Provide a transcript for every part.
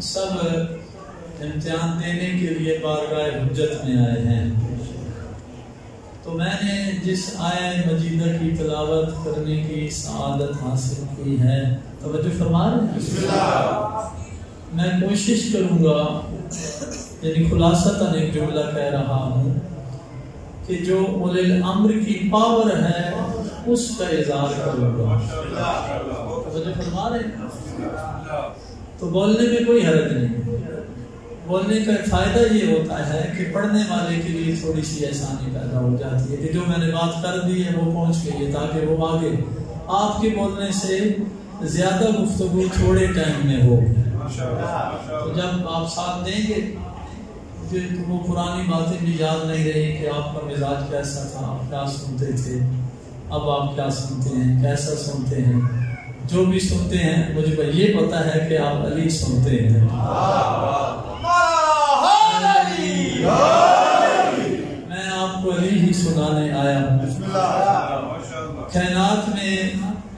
سب امتحان دینے کے لیے بارگاہ حجت میں آئے ہیں، تو میں نے جس آیت مجیدہ کی تلاوت کرنے کی سعادت حاصل کی ہے، توجہ فرما رہے ہیں؟ بسم اللہ۔ میں کوشش کروں گا، یعنی خلاصتاً ایک جملہ کہہ رہا ہوں کہ جو اولی الامر کی پاور ہے اس کا اظہار کروں گا۔ توجہ فرما رہے ہیں؟ تو بولنے میں کوئی حرج نہیں، بولنے کا فائدہ یہ ہوتا ہے کہ پڑھنے والے کے لیے تھوڑی سی آسانی پیدا ہو جاتی ہے کہ جو میں نے بات کر دی ہے وہ پہنچ گئی ہے، تاکہ وہ آگے آپ کے بولنے سے زیادہ گفتگو تھوڑے ٹائم میں ہو۔ تو جب آپ ساتھ دیں گے تو وہ پرانی باتیں بھی یاد نہیں رہی کہ آپ کا مزاج کیسا تھا، آپ کیا سنتے تھے، اب آپ کیا سنتے ہیں، کیسا سنتے ہیں۔ جو بھی سنتے ہیں مجھے یہ پتا ہے کہ آپ علی سنتے ہیں۔ میں آپ کو علی ہی سنانے آیا ہوں۔ کائنات میں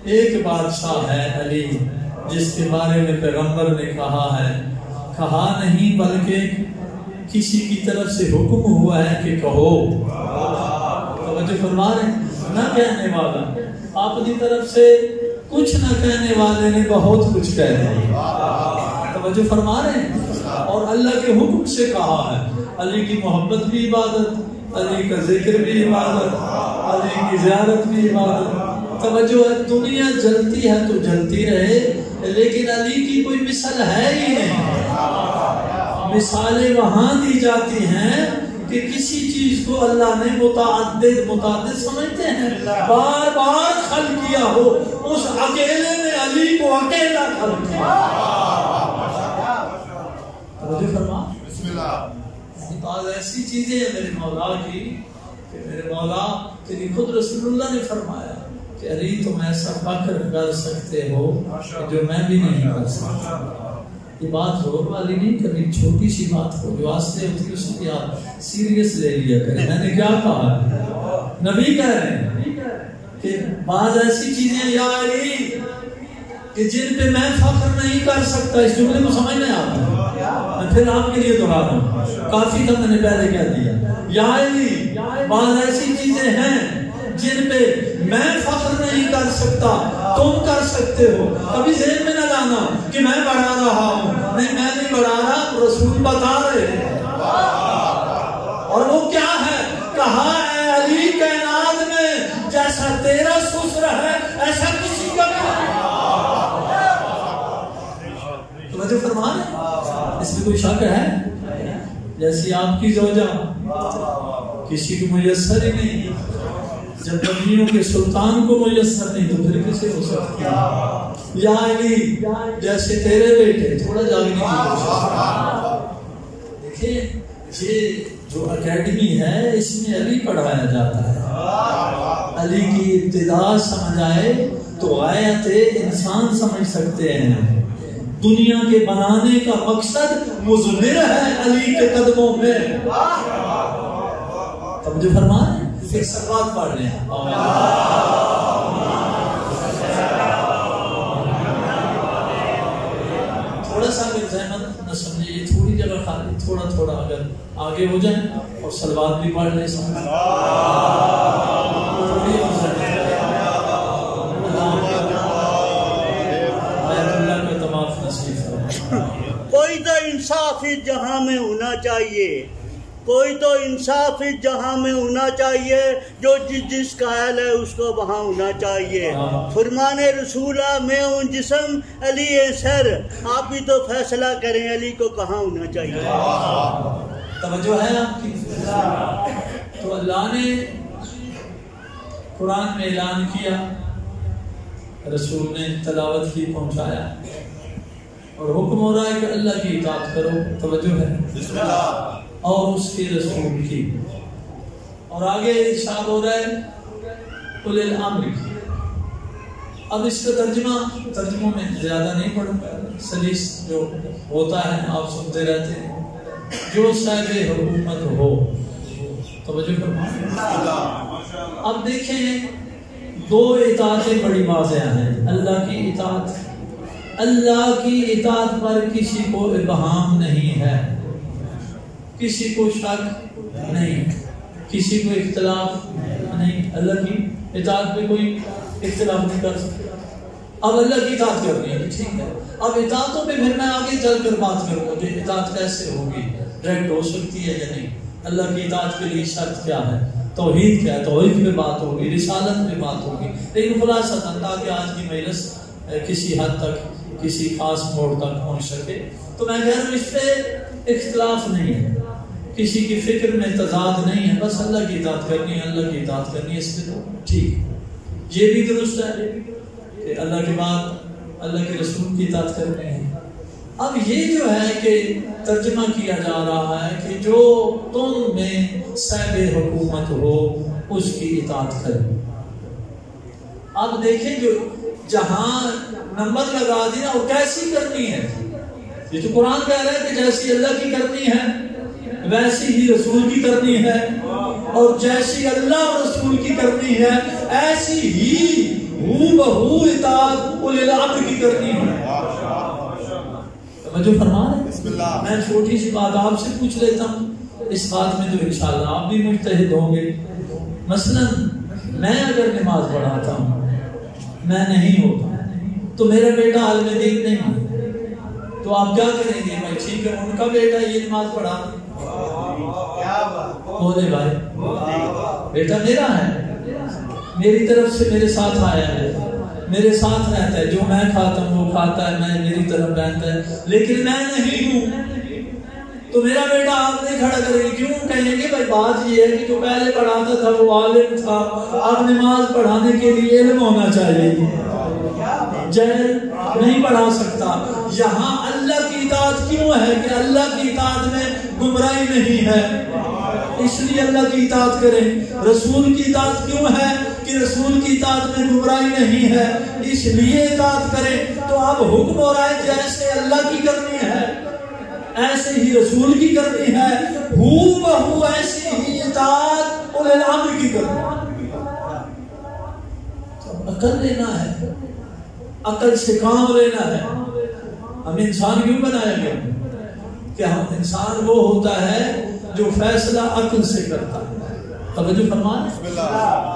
ایک بادشاہ ہے علی، جس کے بارے میں پیغمبر نے کہا ہے، کہا نہیں بلکہ کسی کی طرف سے حکم ہوا ہے کہ کہو۔ توجہ فرما رہے ہیں؟ نہ کہنے والا، اپنی طرف سے کچھ نہ کہنے والے نے بہت کچھ کہہ دیا۔ توجہ فرما رہے ہیں؟ اور اللہ کے حکم سے کہا ہے۔ علی کی محبت بھی عبادت، علی کا ذکر بھی عبادت، علی کی زیارت بھی عبادت۔ توجہ ہے، دنیا جلتی ہے تو جلتی رہے، لیکن علی کی کوئی مثال ہے ہی نہیں۔ مثالیں وہاں دی جاتی ہیں کہ کسی چیز کو اللہ نے متعدد سمجھتے ہیں، بار بار خلق کیا ہو، اس اکیلے نے علی کو اکیلا خلق کیا۔ توجہ فرما، بسم اللہ۔ بعض ایسی چیزیں ہیں میرے مولا کی کہ میرے مولا تیری خود رسول اللہ نے فرمایا کہ علی تم ایسا فخر کر سکتے ہو جو میں بھی نہیں کر سکتا۔ یہ بات زور والی نہیں کرنی، چھوٹی سی بات کو جو واسطے ہوتی ہے اسے آپ سیریس لے لیا کریں۔ میں نے کیا کہا ہے؟ نبی کہہ رہے ہیں کہ بعض ایسی چیزیں یا علی کہ جن پہ میں فخر نہیں کر سکتا۔ اس جملے کو سمجھنا ہے آپ، میں پھر آپ کے لیے دہرا رہا ہوں، کافی تھا میں نے پہلے کہہ دیا۔ یا علی بعض ایسی چیزیں ہیں جن پہ میں فخر نہیں کر سکتا، تم کر سکتے ہو۔ کبھی ذہن میں نہ لانا کہ میں بڑھا رہا ہوں، نہیں میں نہیں بڑھا رہا، رسول بتا رہے ہیں۔ اور وہ کیا ہے؟ کہا اے علی کائنات میں جیسا تیرا سسر ہے ایسا کسی کا نہیں۔ توجہ فرما رہے، اس میں کوئی شک ہے؟ جیسی آپ کی زوجہ کسی کو میسر ہی نہیں، جب نبیوں کے سلطان کو میسر نہیں تو پھر کسے ہو سکتی ہے؟ یا علی جیسے تیرے بیٹے، تھوڑا جاگنے کی کوشش۔ دیکھیں یہ جو اکیڈمی ہے اس میں علی پڑھایا جاتا ہے۔ علی کی ابتدا سمجھ آئے تو آیت انسان سمجھ سکتے ہیں۔ دنیا کے بنانے کا مقصد مضمر ہے علی کے قدموں میں۔ توجہ فرمائیں، ایک سلوات پڑھ لیں۔ تھوڑا سا اگر زحمت نہ سمجھے، یہ تھوڑی جگہ خالی، تھوڑا تھوڑا اگر آگے ہو جائیں اور سلوات بھی پڑھ لیں۔ کوئی تو انصاف اس جہاں میں ہونا چاہیے، کوئی تو انصاف اس جہاں میں ہونا چاہیے، جو جس کا اہل ہے اس کو وہاں ہونا چاہیے۔ فرمان رسولہ میں ہوں جسم علی سر، آپ ہی تو فیصلہ کریں علی کو کہاں ہونا چاہیے۔ توجہ ہے آپ کی؟ تو اللہ نے قرآن میں اعلان کیا، رسول نے تلاوت کی، پہنچایا، اور حکم ہو رہا ہے کہ اللہ کی اطاعت کرو۔ توجہ ہے؟ بسم اللہ۔ اور اس کے رسول کی، اور آگے ارشاد ہو رہا ہے اولی الامر کی۔ اب اس کا ترجموں میں زیادہ نہیں پڑھوں گا، سلیس جو ہوتا ہے آپ سنتے رہتے ہیں۔ جو صاحب حکومت ہو، توجہ فرمائیں۔ اب دیکھیں دو اطاعتیں بڑی واضح ہیں، اللہ کی اطاعت، اللہ کی اطاعت پر کسی کو ابہام نہیں ہے، کسی کو شک نہیں، کسی کو اختلاف نہیں، اللہ کی اطاعت پہ کوئی اختلاف نہیں کر سکتا۔ اب اللہ کی اطاعت کرنی ہے، ٹھیک ہے، اب اطاعتوں پہ پھر میں آگے چل کر بات کروں گا کہ اطاعت کیسے ہوگی، ڈائریکٹ ہو سکتی ہے یا نہیں، اللہ کی اطاعت کے لیے شرط کیا ہے، توحید کیا ہے، توحید پہ بات ہوگی، رسالت پہ بات ہوگی، لیکن خلاصہ تاکہ آج کی مجلس کسی حد تک کسی خاص موڑ تک پہنچ سکے، تو میں کہہ رہا ہوں اس پہ اختلاف نہیں ہے، کسی کی فکر میں تضاد نہیں ہے، بس اللہ کی اطاعت کرنی ہے، اللہ کی اطاعت کرنی ہے، اس پہ تو ٹھیک، یہ بھی درست ہے کہ اللہ کے بعد اللہ کے رسول کی اطاعت کرنی ہے۔ اب یہ جو ہے کہ ترجمہ کیا جا رہا ہے کہ جو تم میں صاحب حکومت ہو اس کی اطاعت کرو۔ اب دیکھیں جو جہاں نمبر لگا دیا اور کیسی کرنی ہے، یہ تو قرآن کہہ رہا ہے کہ جیسی اللہ کی کرنی ہے ویسی ہی رسول کی کرنی ہے، اور جیسی اللہ اور رسول کی کرنی ہے ایسی ہی ہو بہو اطاعت اولی الامر کی کرنی ہے۔ توجہ فرما رہے ہیں؟ میں چھوٹی سی بات آپ سے پوچھ لیتا ہوں، اس بات میں تو انشاءاللہ آپ بھی مجتہد ہوں گے۔ مثلا میں اگر نماز پڑھاتا ہوں، میں نہیں ہوتا تو میرا بیٹا عالم دین نہیں ہے، تو آپ کیا کریں گے؟ بھائی ٹھیک ہے، ان کا بیٹا یہ نماز پڑھا بولے بھائی بیٹا میرا ہے، میری طرف سے میرے ساتھ آیا ہے، میرے ساتھ رہتا ہے، جو میں کھاتا ہوں وہ کھاتا ہے، میں میری طرف رہتا ہے، لیکن میں نہیں ہوں تو میرا بیٹا آپ نہیں کھڑا کرے گی۔ کیوں کہیں گے؟ بھائی بات یہ ہے کہ جو پہلے پڑھاتا تھا وہ عالم تھا، اب نماز پڑھانے کے لیے علم ہونا چاہیے، جہل نہیں پڑھا سکتا۔ یہاں اللہ کی اطاعت کیوں ہے کہ اللہ کی اطاعت میں گمراہی نہیں ہے، اس لیے اللہ کی اطاعت کریں۔ رسول کی اطاعت کیوں ہے کہ رسول کی اطاعت میں گمراہی نہیں ہے، اس لیے اطاعت کریں۔ تو اب حکم ہو رہا ہے جیسے اللہ کی کرنی ہے ایسے ہی رسول کی کرنی ہے، ہو بہو ایسی ہی اطاعت اولی الامر کی کرنی ہے۔ عقل لینا ہے، عقل سے کام لینا ہے۔ ہم انسان کیوں بنایا گیا کہ ہم انسان وہ ہوتا ہے جو فیصلہ عقل سے کرتا ہے، توجہ فرمائیں۔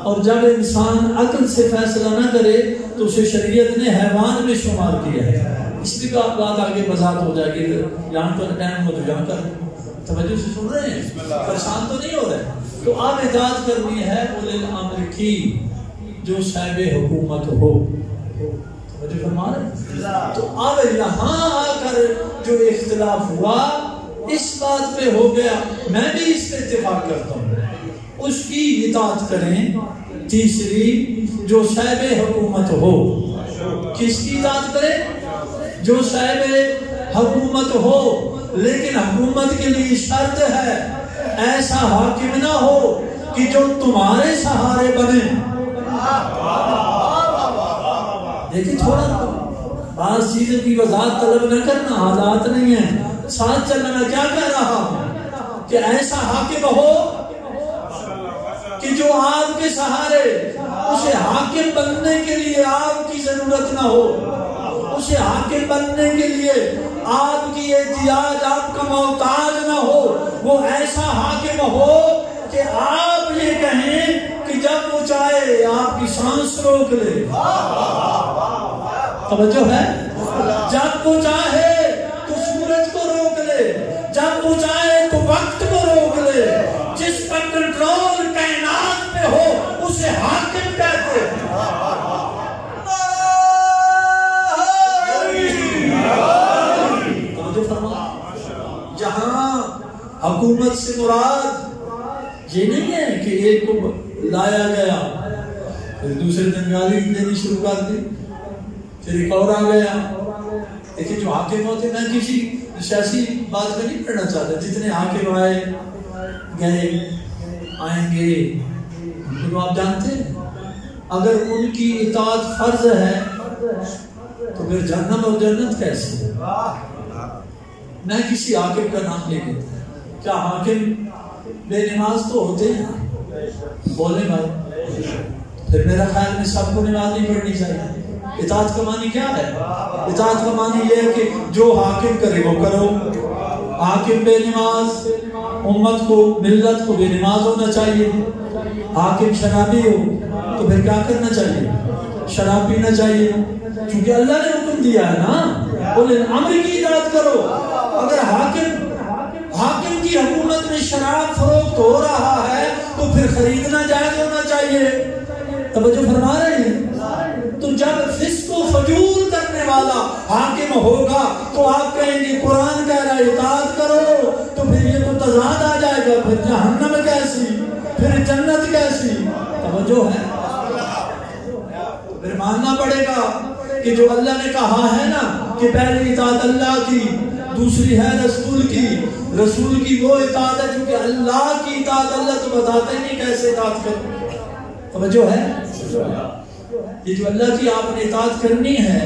اور جب انسان عقل سے فیصلہ نہ کرے تو اسے شریعت نے حیوان میں شمار کیا ہے۔ اس لیے بات آگے وضاحت ہو جائے گی، یہاں پر ٹائم ہو تو یہاں پر توجہ سے سن رہے ہیں، پریشان تو نہیں ہو رہے۔ تو آپ اطاعت کرنی ہے اولی الامر کی، جو صاحب حکومت ہو، توجہ فرما رہے۔ تو اب یہاں آ کر جو اختلاف ہوا اس بات پہ ہو گیا، میں بھی اس پہ اتفاق کرتا ہوں، اس کی اطاعت کریں۔ تیسری جو صاحب حکومت ہو، کس کی اطاعت کریں؟ جو صاحب حکومت ہو، لیکن حکومت کے لیے شرط ہے ایسا حاکم نہ ہو کہ جو تمہارے سہارے بنے۔ دیکھیں تھوڑا بعض چیزوں کی وضاحت طلب نہ کرنا، حالات نہیں ہیں، ساتھ چلنا۔ میں کیا کہہ رہا ہوں کہ ایسا حاکم ہو کہ جو آپ کے سہارے، اسے حاکم بننے کے لیے آپ کی ضرورت نہ ہو، اسے حاکم بننے کے لیے آپ کی احتیاج، آپ کا محتاج نہ ہو۔ وہ ایسا حاکم ہو کہ آپ یہ کہیں کہ جب وہ چاہے آپ کی سانس روک لے، توجہ ہے، جب وہ چاہے تو سورج کو روک لے، جب وہ چاہے تو وقت کو روک لے، جس پر کنٹرول کائنات پہ ہو اسے حاکم کہتے ہیں۔ جہاں حکومت سے مراد یہ نہیں ہے کہ ایک کو لایا گیا پھر دوسرے دن گالی دینی شروع کر دی، پھر ایک اور آ گیا۔ دیکھیں جو حاکم ہوتے، میں کسی سیاسی بات میں نہیں پڑھنا چاہتا، جتنے حاکم آئے گئے آئیں گے ان کو آپ جانتے ہیں، اگر ان کی اطاعت فرض ہے تو پھر جہنم اور جنت کیسے ہے؟ میں کسی حاکم کا نام لے لیتا، کیا حاکم بے نماز تو ہوتے ہیں؟ بولے بھائی، پھر میرا خیال میں سب کو نماز نہیں پڑھنی چاہیے۔ اطاعت کا معنی کیا ہے؟ اطاعت کا معنی یہ ہے کہ جو حاکم کرے وہ کرو. حاکم بے نماز، امت کو ملت کو بے نماز ہونا چاہیے. حاکم شرابی ہو تو پھر کیا کرنا چاہیے؟ شراب پینا چاہیے، کیونکہ اللہ نے حکم دیا ہے نا، اولل الامر کی اطاعت کرو. اگر حاکم کی حکومت میں شراب فروخت ہو رہا ہے تو پھر خریدنا جائز ہونا چاہیے. توجہ فرما رہے ہیں؟ تو جب فسق و فجور کرنے والا حاکم ہوگا تو آپ کہیں گے قرآن کہہ رہا ہے اطاعت کرو، تو پھر یہ تو تضاد آ جائے گا. پھر جہنم کیسی، پھر جنت کیسی؟ توجہ ہے؟ پھر ماننا پڑے گا کہ جو اللہ نے کہا ہے نا کہ پہلی اطاعت اللہ کی، دوسری ہے رسول کی. رسول کی وہ اطاعت ہے چونکہ اللہ کی اطاعت اللہ تو بتاتے نہیں کیسے اطاعت کرو. توجہ ہے؟ یہ جو اللہ کی آپ نے اطاعت کرنی ہے،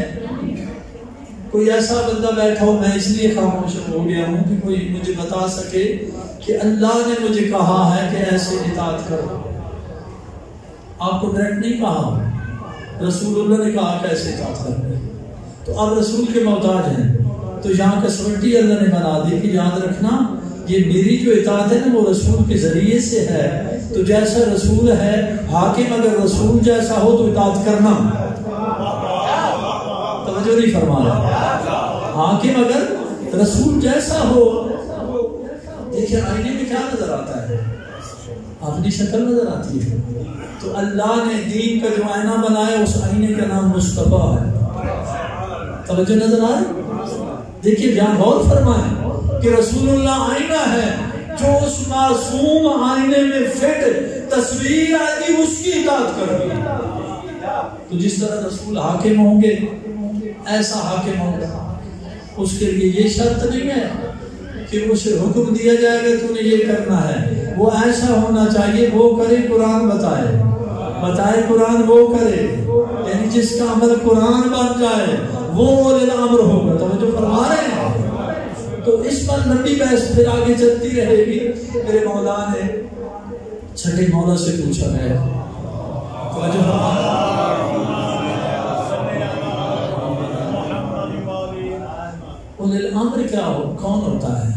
کوئی ایسا بندہ بیٹھا ہو، میں اس لیے خاموش ہو گیا ہوں کہ کوئی مجھے بتا سکے کہ اللہ نے مجھے کہا ہے کہ ایسے اطاعت کرو. آپ کو ڈائریکٹ نہیں کہا، رسول اللہ نے کہا کیسے اطاعت کرو. تو آپ رسول کے محتاج ہیں، تو یہاں کسوٹی اللہ نے بنا دی کہ یاد رکھنا یہ میری جو اطاعت ہے نا وہ رسول کے ذریعے سے ہے. تو جیسا رسول ہے، حاکم اگر رسول جیسا ہو تو اطاعت کرنا. توجہ نہیں فرما رہا؟ حاکم اگر رسول جیسا ہو، دیکھیں آئینے میں کیا نظر آتا ہے؟ اپنی شکل نظر آتی ہے. تو اللہ نے دین کا جو آئینہ بنایا اس آئینے کا نام مصطفیٰ ہے. توجہ نظر آ رہی؟ دیکھیے جہاں غور فرمائیں کہ رسول اللہ آئینہ ہے، جو اس معصوم آئینے میں فٹ تصویر آئے گی اس کی اطاعت کرو. تو جس طرح رسول حاکم ہوں گے ایسا حاکم ہوگا. اس کے لیے یہ شرط نہیں ہے کہ اسے حکم دیا جائے گا تو نے یہ کرنا ہے، وہ ایسا ہونا چاہیے وہ کرے قرآن بتائے قرآن وہ کرے، یعنی جس کا عمل قرآن بن جائے وہ اولل الامر ہوگا. توجہ فرما رہے ہیں؟ تو اس پر لمبی بحث پھر آگے چلتی رہے گی. میرے مولا نے چھٹے مولا سے پوچھا ہے، توجہ فرما رہے ہیں؟ اولل الامر کیا ہو، کون ہوتا ہے؟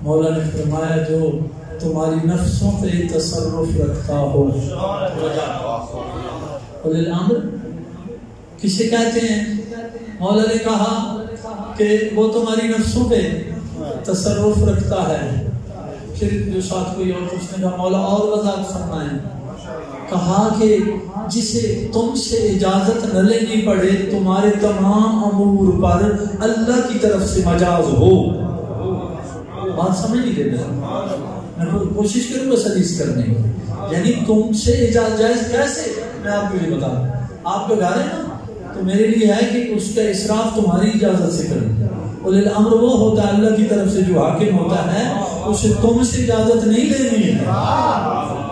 مولا نے فرمایا جو تمہاری نفسوں پہ تصرف رکھتا ہو. اولل الامر کسے کہتے ہیں؟ مولا نے کہا کہ وہ تمہاری نفسوں پہ تصرف رکھتا ہے. پھر جو ساتھ کوئی اور اس نے کہا مولا اور وضاحت فرمائیں. کہا کہ جسے تم سے اجازت نہ لینی پڑے تمہارے تمام امور پر اللہ کی طرف سے مجاز ہو. بات سمجھ نہیں دینا، میں کوشش کروں گا حدیث کرنے کی. یعنی تم سے اجازت جائز کیسے؟ میں آپ کو یہ بتا دوں. آپ کو گا رہے ہیں نا، تو میرے لیے ہے کہ اس کا اسراف تمہاری اجازت سے کریں. اولل الامر وہ ہوتا ہے اللہ کی طرف سے جو حاکم ہوتا ہے، اسے تم سے اجازت نہیں لینی ہے.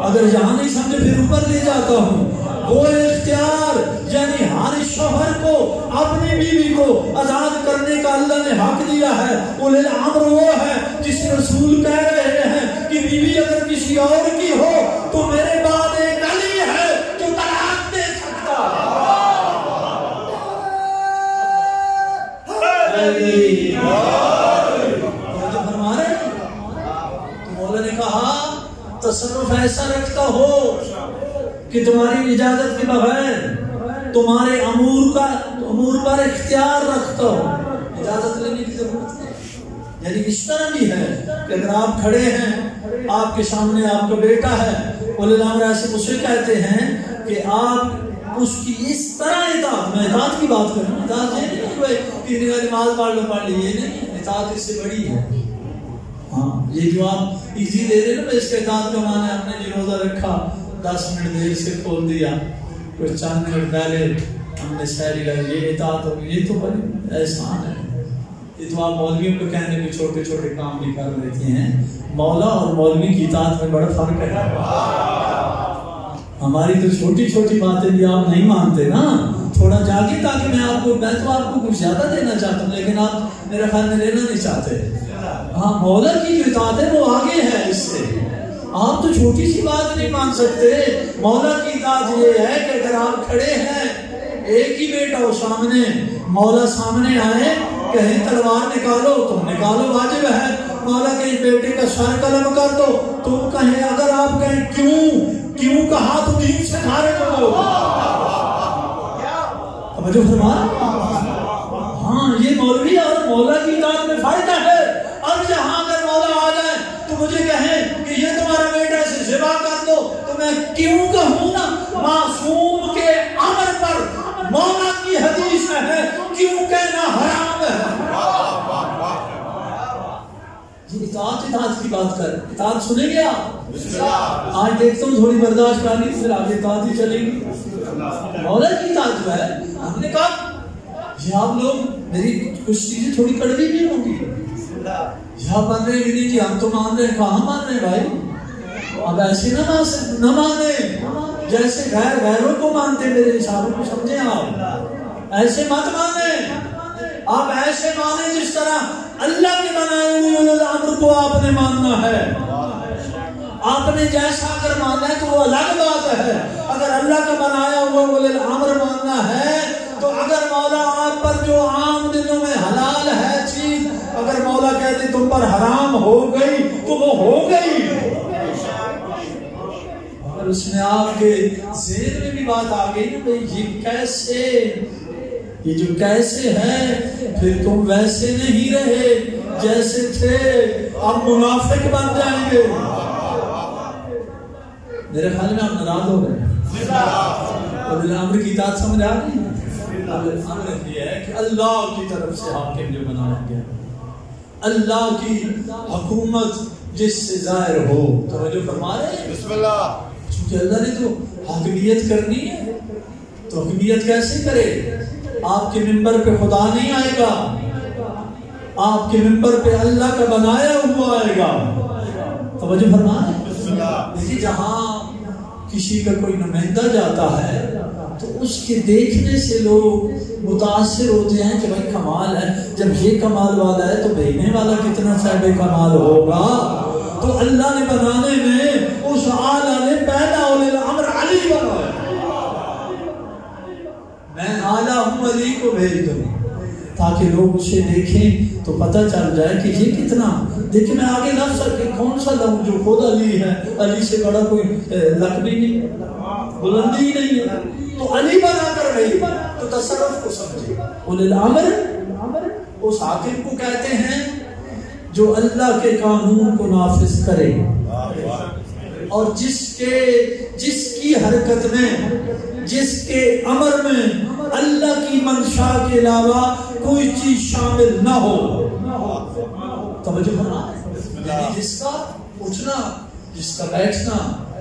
اگر یہاں نہیں سمجھے پھر اوپر لے جاتا ہوں. وہ اختیار یعنی ہر شوہر کو اپنی بیوی کو آزاد کرنے کا اللہ نے حق دیا ہے. اولل الامر وہ ہے جس رسول کہہ رہے ہیں کہ بیوی اگر کسی اور کی ہو تو میرے بعد ایک علی ہے جو طلاق دے سکتا ہے. فرما رہے ہیں؟ تو مولا نے کہا تصرف ایسا رکھتا ہو کہ تمہاری اجازت کے بغیر تمہارے امور پر اختیار رکھتا ہو. اجازت لینے کی ضرورت نہیں. یعنی اس طرح بھی ہے کہ اگر آپ کھڑے ہیں، آپ کے سامنے آپ کا بیٹا ہے، اولل الامر ایسے اسے کہتے ہیں کہ آپ اس کی اس طرح اطاعت، میں اطاعت کی بات کر رہا ہوں، اطاعت یہ نہیں کہ نماز پڑھ لی، یہ نہیں، اطاعت اس سے بڑی ہے. ہاں یہ جو آپ ایزی دے رہے نا، اس کے اطاعت کا معنی ہم نے جو روزہ رکھا 10 منٹ دیر سے کھول دیا، کچھ چند منٹ پہلے ہم نے سحری کر، یہ اطاعت ہوگی. یہ تو بڑی احسان ہے. یہ تو آپ مولویوں کو کہنے کے چھوٹے چھوٹے کام بھی کر لیتے ہیں. مولا اور مولوی کی اطاعت میں بڑا فرق ہے. ہماری تو چھوٹی چھوٹی باتیں بھی آپ نہیں مانتے نا. تھوڑا جاگے تاکہ میں تو آپ کو کچھ زیادہ دینا چاہتا ہوں، لیکن آپ میرے خیال میں لینا نہیں چاہتے. ہاں مولا کی جو اطاعت ہے وہ آگے ہے اس سے. آپ تو چھوٹی سی بات نہیں مان سکتے. مولا کی اطاعت یہ ہے کہ اگر آپ کھڑے ہیں ایک ہی بیٹا ہو سامنے، مولا سامنے آئے کہیں تلوار نکالو تو نکالو واجب ہے، مولا کہیں بیٹے کا سر قلم کر دو تم کہیں، اگر آپ کہیں کیوں کہا تو دین سے کھارے کرو. توجہ فرما. ہاں یہ مولوی اور مولا کی اطاعت میں فائدہ ہے. اب یہاں اگر مولا آ جائے تو مجھے کہیں کہ یہ تمہارا بیٹا سے ذبح کر دو تو میں کیوں کہوں نا؟ معصوم کے امر پر مولا کی حدیث ہے کیوں کہنا حرام ہے. اطاعت کی بات کر، اطاعت سنیں گے آپ؟ آج دیکھتا ہوں تھوڑی برداشت کرنی پھر آگے اطاعت ہی چلے گی. مولا کی اطاعت جو ہے ہم نے کہا یہ آپ لوگ میری کچھ چیزیں تھوڑی کڑوی بھی ہوں گی. یہاں مان رہے ہیں جی ہم تو مان رہے ہیں، کہاں مان رہے ہیں بھائی؟ اب ایسے نہ مانیں جیسے غیروں کو مانتے، میرے اشاروں کو سمجھیں. آپ ایسے مت مانیں، آپ ایسے مانیں جس طرح اللہ کے بنائے ہوئے اولو الامر کو آپ نے ماننا ہے. آپ نے جیسا اگر ماننا ہے تو وہ الگ بات ہے. اگر اللہ کا بنایا ہوا اولو الامر ماننا ہے تو اگر مولا آپ پر جو عام دنوں میں حلال ہے چیز، اگر مولا کہتے تم پر حرام ہو گئی تو وہ ہو گئی. اگر اس میں آپ کے ذہن میں بھی بات آ گئی نا یہ کیسے، یہ جو کیسے ہے، پھر تم ویسے نہیں رہے جیسے تھے، اب منافق بن جائیں گے. میرے خیال میں آپ ناراض ہو گئے. اور الامر کی اطاعت سمجھ آ گئی. الامر یہ ہے کہ اللہ کی طرف سے حاکم جو بنایا گیا، اللہ کی حکومت جس سے ظاہر ہو. توجہ فرما رہے ہیں؟ بسم اللہ. چونکہ اللہ نے تو حاکمیت کرنی ہے تو حاکمیت کیسے کرے؟ آپ کے منبر پہ خدا نہیں آئے گا، آپ کے منبر پہ اللہ کا بنایا ہوا آئے گا. توجہ فرما رہے ہیں؟ دیکھیے جہاں کسی کا کوئی نمائندہ جاتا ہے تو اس کے دیکھنے سے لوگ متاثر ہوتے ہیں کہ بھائی کمال ہے، جب یہ کمال والا ہے تو بھیجنے والا کتنا صاحب کمال ہوگا. تو اللہ نے بنانے میں اس آلہ نے پہلا اولی الامر علی بنایا. میں آلہ ہوں، علی کو بھیج دوں تاکہ لوگ اسے دیکھیں تو پتہ چل جائے کہ یہ کتنا. دیکھیں میں آگے لفظ کہ کون سا لفظ جو خود علی ہے، علی سے بڑا کوئی لقب بھی نہیں، بلندی ہی نہیں ہے، تو علی بنا کر گئی. تو تصرف کو سمجھے. اولی الامر اس حاکم کو کہتے ہیں جو اللہ کے قانون کو نافذ کرے اور جس کی حرکت میں، جس کے امر میں اللہ کی منشا کے علاوہ کوئی چیز شامل نہ ہو. توجہ فرما. یعنی جس کا اٹھنا، جس کا بیٹھنا،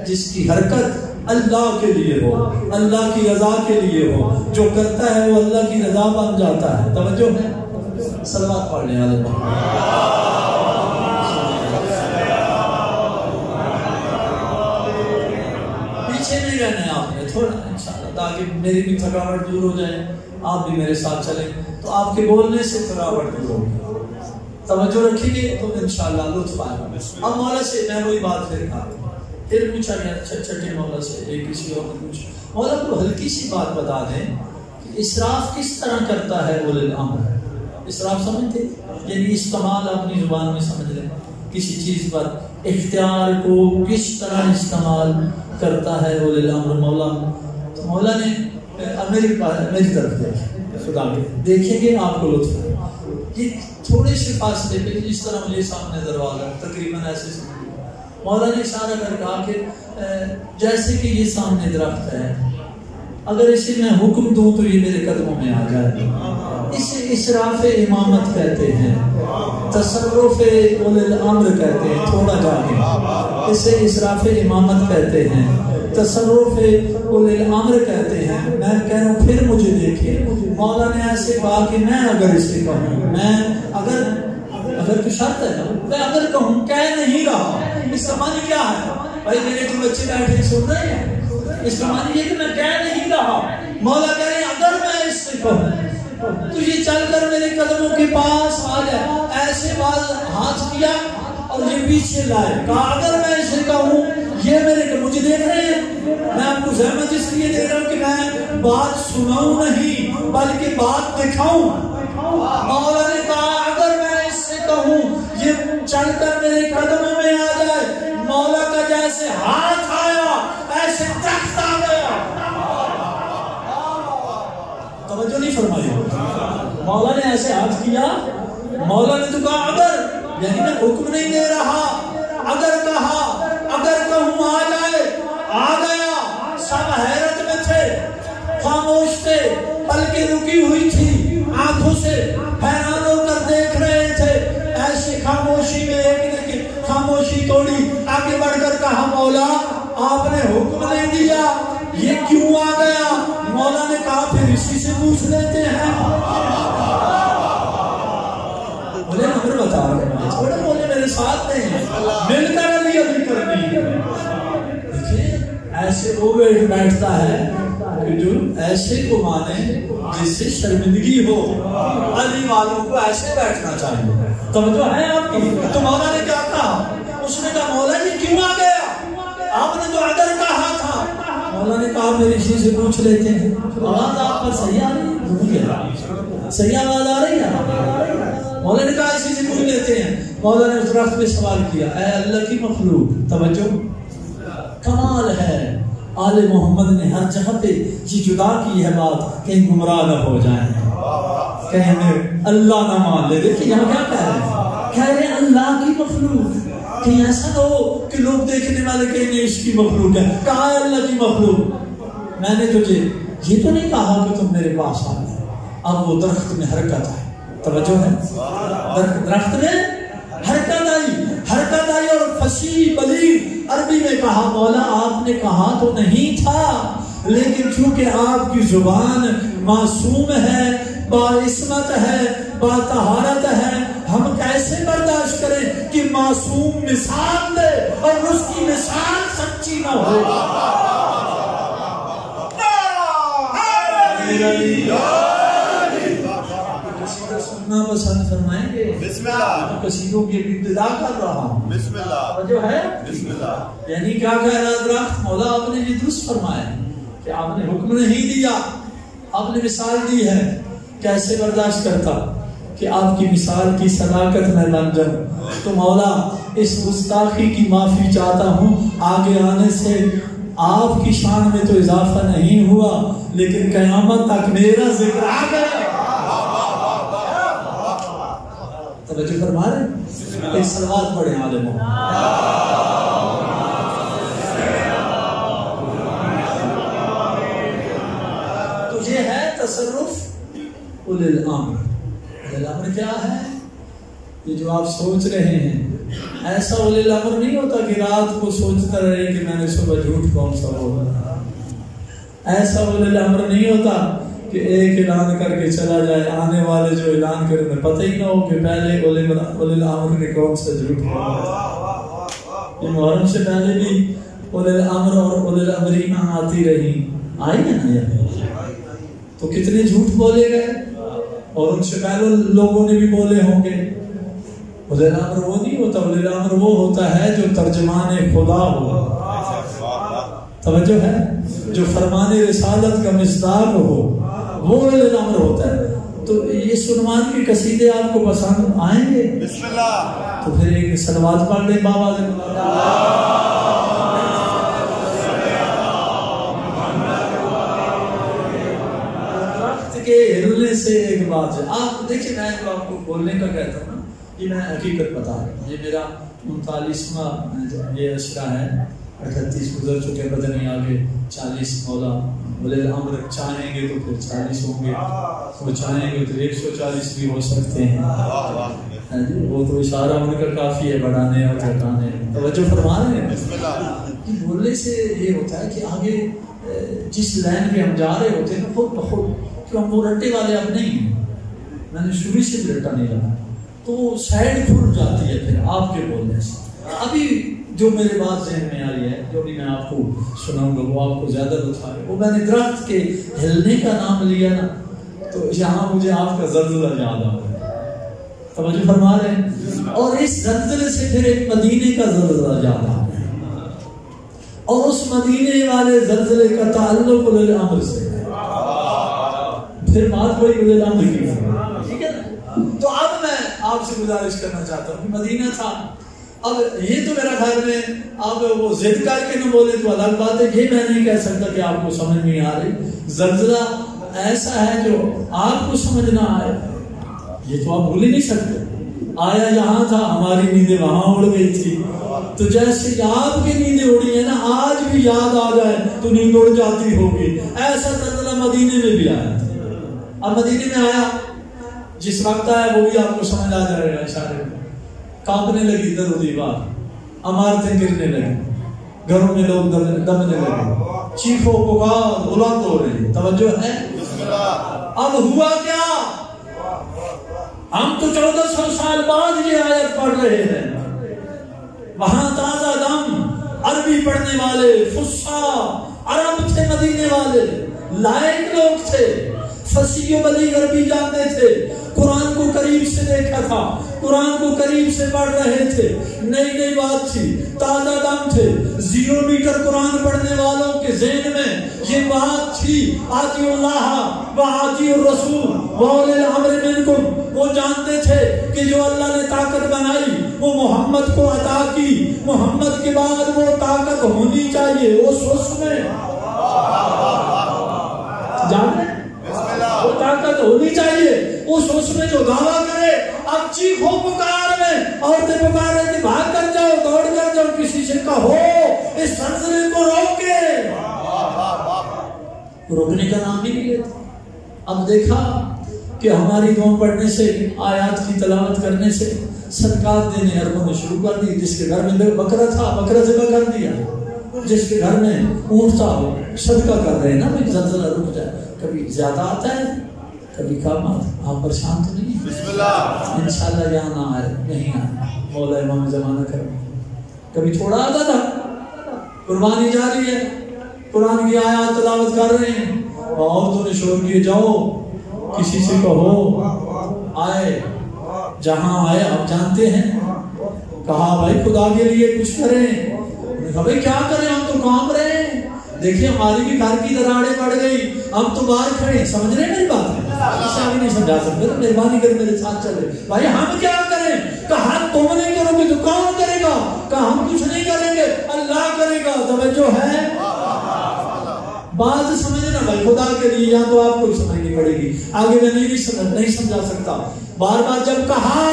جس کی حرکت اللہ کے لیے ہو، اللہ کی رضا کے لیے ہو، جو کرتا ہے وہ اللہ کی رضا بن جاتا ہے. توجہ ہے؟ صلوات پڑھنے والے پیچھے نہیں رہنا آپ نے تھوڑا انشاءاللہ، تاکہ میری بھی تھکاوٹ دور ہو جائے، آپ بھی میرے ساتھ چلیں تو آپ کے بولنے سے تھکاوٹ دور ہوگی. توجہ رکھیں گے تو انشاءاللہ لطف آئے گا. اب مولا سے میں وہی بات پھر پوچھا گیا چھٹے مولا سے، ایک کسی اور نے پوچھا مولا کو ہلکی سی بات بتا دیں کہ اسراف کس طرح کرتا ہے اولی الامر. اسراف سمجھتے؟ یعنی استعمال اپنی زبان میں سمجھ لیں، کسی چیز پر اختیار کو کس طرح استعمال کرتا ہے اولی الامر مولا. تو مولا نے میری طرف خدا کے دیکھیں گے آپ کو لطف. یہ تھوڑے سے فاصلے پہ جس طرح مجھے سامنے دروازہ تقریباً ایسے سمجھ مولا نے اشارہ کر کہا کہ جیسے کہ یہ سامنے درخت ہے، اگر اسے میں حکم دوں تو یہ میرے قدموں میں آ جائے. اسے اسراف امامت کہتے ہیں، تصرف اولی الامر کہتے ہیں. تھوڑا جاگے، اسے اسراف امامت کہتے ہیں، تصرف اولی الامر کہتے ہیں. میں کہہ رہا ہوں پھر مجھے دیکھیں، مولا نے ایسے کہا کہ میں اگر اسے کہوں، میں اگر تو شرط ہے نا، میں اگر کہوں کہہ نہیں رہا، اس کا معنی کیا ہے بھائی؟ میرے جو بچے بیٹھے سن رہے ہیں، اس کا معنی یہ کہ میں کہہ نہیں رہا. مولا کہہ رہے ہیں اگر میں اس سے کہوں تو یہ چل کر میرے قدموں کے پاس آ جائے. ایسے بات ہاتھ کیا اور یہ پیچھے لائے، کہا اگر میں اسے کہوں یہ میرے کہ مجھے دیکھ رہے ہیں، میں آپ کو زحمت اس لیے دے رہا ہوں کہ میں بات سناؤں نہیں بلکہ بات دکھاؤں۔ مولا نے کہا اگر میں اس سے کہوں یہ چل کر میرے قدموں میں آ جائے، مولا کا جیسے ہاتھ آیا ایسے تخت آ گیا۔ توجہ نہیں فرمائی، مولا نے ایسے ہاتھ کیا، مولا نے تو کہا اگر، یعنی میں حکم نہیں دے رہا، اگر کہا، اگر کہوں آ جائے، آ گیا۔ سب حیرت میں تھے، خاموش تھے، پلکیں رکی ہوئی تھی، آنکھوں سے حیران ہو کر دیکھ رہے تھے۔ ایسی خاموشی میں ایک نے خاموشی توڑی، آگے بڑھ کر کہا مولا آپ نے حکم نہیں دیا، یہ کیوں آ گیا؟ مولا نے کہا پھر اسی سے پوچھ لیتے ہیں۔ بولے نمبر بتا رہے ہیں، چھوڑے بولے میرے ساتھ نہیں، مل کر علی علی کرنی۔ دیکھیں ایسے وہ بیٹھتا ہے کہ جو ایسے کو مانے جس سے شرمندگی ہو، علی والوں کو ایسے بیٹھنا چاہیے۔ توجہ ہے آپ کی؟ تو مولا نے کیا کہا؟ اس نے کہا مولا جی کیوں آ گیا؟ آپ نے تو اگر کہا تھا۔ مولا نے کہا پھر اسی سے پوچھ لیتے ہیں۔ آواز آپ پر صحیح آ رہی ہے؟ صحیح آواز آ رہی ہے؟ مولا نے کہا اسی سے پوچھ لیتے ہیں۔ مولا نے اس درخت پہ سوال کیا، اے اللہ کی مخلوق، توجہ کمال ہے، آل محمد نے ہر جگہ پہ یہ جدا کی ہے بات کہیں گمراہ نہ ہو جائیں، کہیں ہمیں اللہ نہ مان لے۔ دیکھیں یہاں کیا کہہ رہے ہیں؟ کہہ رہے ہیں اللہ کی مخلوق، کہیں ایسا نہ ہو کہ لوگ دیکھنے والے کہیں نہیں اس کی مخلوق ہے۔ کہا ہے اللہ کی مخلوق، میں نے تجھے یہ تو نہیں کہا کہ تم میرے پاس آ گئے۔ اب وہ درخت میں حرکت ہے، توجہ ہے، درخت میں حرکت آئی اور فصیح بلیغ عربی میں کہا مولا آپ نے کہا تو نہیں تھا، لیکن چونکہ آپ کی زبان معصوم ہے، باعصمت ہے، باطہارت ہے، ہم کیسے برداشت کریں کہ معصوم مثال دے اور اس کی مثال سچی نہ ہو۔ سننا پسند فرمائیں گے؟ بسم اللہ۔ قصیدوں کی ابتدا کر رہا ہوں، بسم اللہ جو ہے، بسم اللہ۔ یعنی کیا کہہ رہا درخت؟ مولا آپ نے یہ درست فرمایا کہ آپ نے حکم نہیں دیا، آپ نے مثال دی ہے، کیسے برداشت کرتا کہ آپ کی مثال کی صداقت میں بن جاؤں؟ تو مولا اس گستاخی کی معافی چاہتا ہوں، آگے آنے سے آپ کی شان میں تو اضافہ نہیں ہوا لیکن قیامت تک میرا ذکر آ گیا۔ توجہ فرما رہے ہیں؟ ایک صلوات پڑھیں عالموں۔ تو یہ ہے تصرف اولي الامر۔ اولي الامر کیا ہے؟ یہ جو آپ سوچ رہے ہیں، ایسا اولي الامر نہیں ہوتا کہ رات کو سوچتا رہے کہ میں نے صبح جھوٹ کون سا بولا۔ ایسا اولي الامر نہیں ہوتا کہ ایک اعلان کر کے چلا جائے، آنے والے جو اعلان کرے میں پتہ ہی نہ ہو کہ پہلے اولی الامر نے کون سا جھوٹ بولا۔ یہ محرم سے پہلے بھی اولی الامر اور اولی الامرین آتی رہی، آئی نا، تو کتنے جھوٹ بولے گئے اور ان سے پہلے لوگوں نے بھی بولے ہوں گے۔ اولی الامر وہ نہیں ہوتا، اولی الامر وہ ہوتا ہے جو ترجمان خدا ہو، توجہ ہے، جو فرمان رسالت کا مصداق ہو، وہ اولی الامر ہوتا ہے۔ تو یہ سلمان کے قصیدے آپ کو پسند آئیں گے؟ بسم اللہ۔ تو پھر ایک صلوات پڑھ لیں بابا سے۔ درخت کے ہلنے سے ایک بات ہے، آپ دیکھیں میں جو آپ کو بولنے کا کہتا ہوں نا، یہ میں حقیقت بتا رہا ہوں۔ یہ میرا 39واں یہ اشرا ہے، 38 گزر چکے، پتہ نہیں آگے 40 مولا اولی الامر چاہیں گے تو پھر 40 ہوں گے، وہ چاہیں گے تو 140 بھی ہو سکتے ہیں۔ وہ تو اشارہ ان کا کافی ہے بڑھانے اور گھٹانے۔ توجہ فرما رہے ہیں؟ بولنے سے یہ ہوتا ہے کہ آگے جس لائن پہ ہم جا رہے ہوتے ہیں خود بخود، کہ ہم وہ رٹے والے اب نہیں ہیں، میں نے شروع سے بھی رٹا نہیں لگا، تو سائڈ کھل جاتی ہے پھر آپ کے بولنے سے۔ ابھی جو میرے بات ذہن میں آ رہی ہے، جو بھی میں آپ کو سناؤں گا وہ آپ کو زیادہ لطف آئے۔ وہ میں نے درخت کے ہلنے کا نام لیا نا، تو یہاں مجھے آپ کا زلزلہ یاد آ رہا ہے، توجہ فرما رہے ہیں؟ اور اس زلزلے سے پھر ایک مدینے کا زلزلہ یاد آ رہا ہے۔ اور اس مدینے والے زلزلے کا تعلق اولل امر سے ہے. پھر بات وہی اولل امر کی ہے. ٹھیک ہے نا؟ تو اب میں آپ سے گزارش کرنا چاہتا ہوں کہ مدینہ تھا. اب یہ تو میرا خیال میں آپ وہ ضد کر کے نہ بولے تو الگ بات ہے. یہ میں نہیں کہہ سکتا کہ آپ کو سمجھ نہیں آ رہی. زلزلہ ایسا ہے جو آپ کو سمجھ نہ آئے یہ تو آپ بھول ہی نہیں سکتے. آیا یہاں تھا, ہماری نیندیں وہاں اڑ گئی تھی. تو جیسے آپ کی نیندیں اڑی ہیں نا, آج بھی یاد آ جائے تو نیند اڑ جاتی ہوگی. ایسا زلزلہ مدینے میں بھی آیا تھا. اب مدینے میں آیا, جس وقت آیا وہ بھی آپ کو سمجھ آ جائے گا اشارے میں. کانپنے لگی در و دیوار, عمارتیں گرنے لگی, گھروں میں لوگ دمنے لگے, چیخو پکار بلند ہو رہی. توجہ ہے. اب ہوا کیا؟ ہم تو 1400 سال بعد یہ آیت پڑھ رہے ہیں. وہاں تازہ دم عربی پڑھنے والے فصاح عرب تھے, مدینے والے لائق لوگ تھے, فصیح و بلیغ عربی جانتے تھے, قرآن کو قریب سے دیکھا تھا, قرآن کو قریب سے پڑھ رہے تھے. نئی نئی بات تھی, تازہ دم تھے. 0 میٹر قرآن پڑھنے والوں کے ذہن میں یہ بات تھی, آتی اللہ و آتی الرسول و اولی الامر منکم. وہ جانتے تھے کہ جو اللہ نے طاقت بنائی وہ محمد کو عطا کی, محمد کے بعد وہ طاقت ہونی چاہیے اس میں جانتے وہ طاقت ہونی چاہیے اس میں جو دعویٰ کرے. اب چیخو پکار میں عورتیں پکار رہے تھے, بھاگ کر جاؤ, دوڑ کر جاؤ, کسی سے کہو اس زلزلے کو روکے. روکنے کا نام ہی نہیں لیتے. اب دیکھا کہ ہماری دعا پڑھنے سے, آیات کی تلاوت کرنے سے صدقات دینے عربوں نے شروع کر دی. جس کے گھر میں بکرا تھا بکرا ذبح کر دیا, جس کے گھر میں اونٹ تھا وہ صدقہ کر رہے ہیں نا, بھائی زلزلہ رک جائے. کبھی زیادہ آتا ہے کبھی کم آتا ہے. آپ پریشان تو نہیں؟ بسم اللہ انشاءاللہ یہاں نہ آئے, نہیں آئے, مولا امام زمانہ کریں. کبھی تھوڑا آتا تھا, قربانی جاری ہے, قرآن کی آیات تلاوت کر رہے ہیں, عورتوں نے شور کیے جاؤ کسی سے کہو آئے. جہاں آئے آپ جانتے ہیں, کہا بھائی خدا کے لیے کچھ کریں. انہوں نے کہا بھائی کیا کریں, ہم تو کام رہے ہیں. دیکھیے ہماری بھی گھر کی دراڑیں پڑ گئی, ہم تو باہر کھڑے. سمجھ رہے ہیں میری بات؟ اسے آگے نہیں سمجھا سکتے تو مہربانی کر میرے ساتھ چلے. بھائی ہم کیا کریں؟ کہا تم نہیں کرو گے تو کون کرے گا؟ کہا ہم کچھ نہیں کریں گے, اللہ کرے گا. توجہ ہے, بات سمجھنا بھائی خدا کے لیے, یا تو آپ کو سمجھنی پڑے گی. آگے میں نہیں سمجھا سکتا. بار بار جب کہا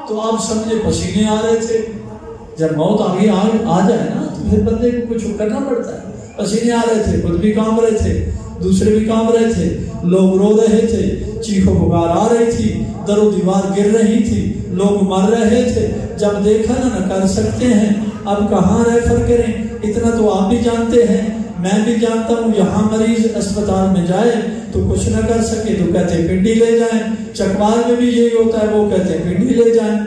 تو آپ سمجھے پسینے آ رہے تھے. جب موت آگے آ جائے نا تو پھر بندے کو کچھ کرنا پڑتا ہے. پسینے آ رہے تھے, خود بھی کام رہے تھے, دوسرے بھی کام رہے تھے, لوگ رو رہے تھے, چیخو پکار آ رہی تھی, در و دیوار گر رہی تھی, لوگ مر رہے تھے. جب دیکھا نہ کر سکتے ہیں, اب کہاں ریفر کریں؟ اتنا تو آپ بھی جانتے ہیں, میں بھی جانتا ہوں. یہاں مریض اسپتال میں جائے تو کچھ نہ کر سکے تو کہتے ہیں پنڈی لے جائیں. چکوال میں بھی یہی ہوتا ہے, وہ کہتے ہیں پنڈی لے جائیں.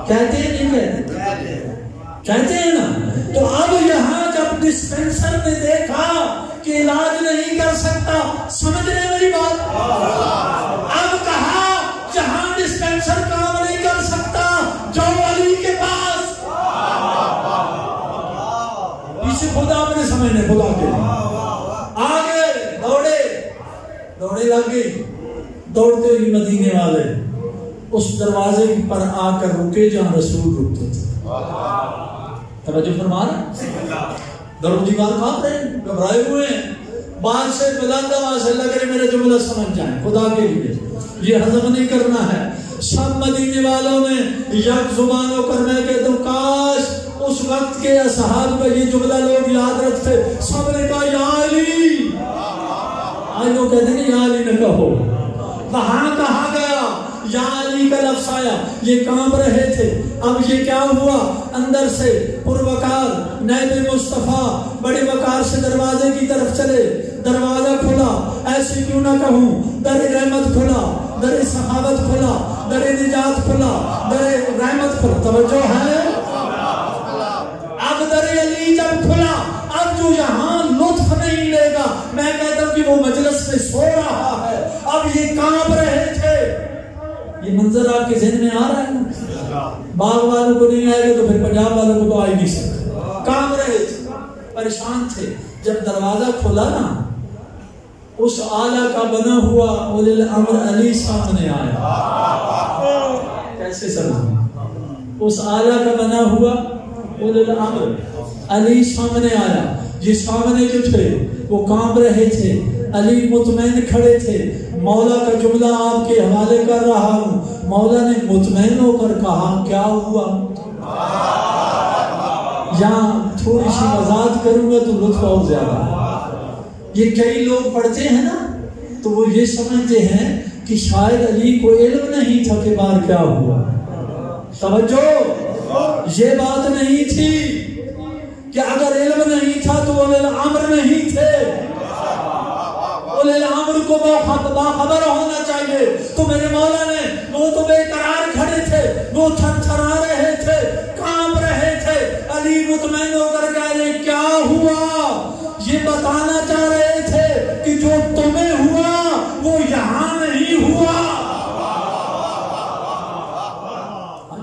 کہتے ہیں نہیں کہتے ہیں نا. تو اب یہاں جب ڈسپینسر نے دیکھا کہ علاج نہیں کر سکتا, سمجھ رہے میری بات؟ اب کہا جہاں ڈسپینسر کام نہیں کر سکتا جاؤ علی کے پاس. پیچھے خدا اپنے سمجھنے خدا کے آگے دوڑے لگ گئی. دوڑتے ہوئی مدینے والے اس دروازے پر آ کر رکے جہاں رسول رکتے تھے. توجہ فرما رہے, در و دیوار کھاپ رہے ہیں, گھبرائے ہوئے ہیں. بات سے بلند آواز سے لگ رہے میرے جملہ سمجھ جائیں خدا کے لیے, یہ ہضم نہیں کرنا ہے. سب مدینے والوں نے یک زبان ہو کر, میں کہتا ہوں کاش اس وقت کے اصحاب کا یہ جملہ لوگ یاد رکھتے. سب نے کہا یا علی. آج لوگ کہتے ہیں یا علی نہ کہو. وہاں کہا گیا یا علی کا لفظ آیا, یہ کانپ رہے تھے. اب یہ کیا ہوا, اندر سے پروکار نائب مصطفیٰ بڑے وقار سے دروازے کی طرف چلے. دروازہ کھلا, ایسے کیوں نہ کہوں, در رحمت کھلا, در صحابت کھلا, در نجات کھلا, در رحمت کھلا. توجہ ہے, اب در علی جب کھلا, اب جو یہاں لطف نہیں لے گا, میں کہتا ہوں کہ وہ مجلس میں سو رہا ہے. اب یہ کانپ رہے تھے. یہ منظر آپ کے ذہن میں آ رہا ہے نا. باغ والوں کو نہیں آئے گا تو پھر پنجاب والوں کو تو آ ہی نہیں سکتا. کام رہے تھے، پریشان تھے. جب دروازہ کھولا نا، اس آلہ کا بنا ہوا اولی الامر علی سامنے آیا. کیسے سمجھیں؟ اس آلہ کا بنا ہوا اولی الامر علی سامنے آیا. یہ سامنے جو تھے وہ کام رہے تھے، علی مطمئن کھڑے تھے. مولا کا جملہ آپ کے حوالے کر رہا ہوں. مولا نے مطمئن ہو کر کہا کیا ہوا. یہاں تھوڑی سی وضاحت کروں گا تو لطف اور زیادہ ہے. یہ کئی لوگ پڑھتے ہیں نا تو وہ یہ سمجھتے ہیں کہ شاید علی کو علم نہیں تھا کہ بار کیا ہوا. توجہ، یہ بات نہیں تھی کہ اگر علم نہیں تھا تو اولی الامر نہیں تھے. اولی الامر کو باخبر ہونا چاہیے. تو میرے مولا نے، وہ تو بے قرار کھڑے تھے، وہ تھر تھرا رہے تھے، کام رہے تھے. علی مطمئن ہو کر کہہ رہے کیا ہوا. یہ بتانا چاہ رہے تھے کہ جو تمہیں ہوا وہ یہاں نہیں ہوا.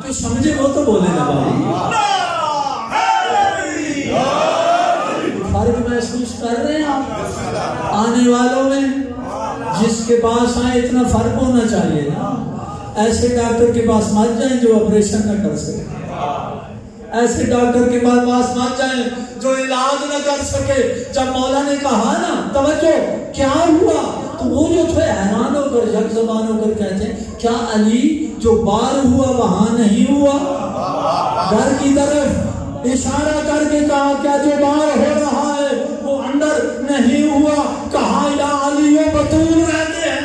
جو سمجھے وہ تو بولے نا بھائی. فرق محسوس کر رہے ہیں آپ آنے والوں میں؟ جس کے پاس آئے اتنا فرق ہونا چاہیے نا. ایسے ڈاکٹر کے پاس مت جائیں جو آپریشن نہ کر سکے. ایسے ڈاکٹر کے پاس مت جائیں جو علاج نہ کر سکے. جب مولا نے کہا نا توجہ کیا ہوا، تو وہ جو تھے حیران ہو کر یک زبان ہو کر کہتے ہیں کیا علی جو بار ہوا وہاں نہیں ہوا. گھر کی طرف اشارہ کر کے کہا کیا جو بار ہو رہا ہے وہ اندر نہیں ہوا. کہا یا علی وہ بطول رہتے ہیں.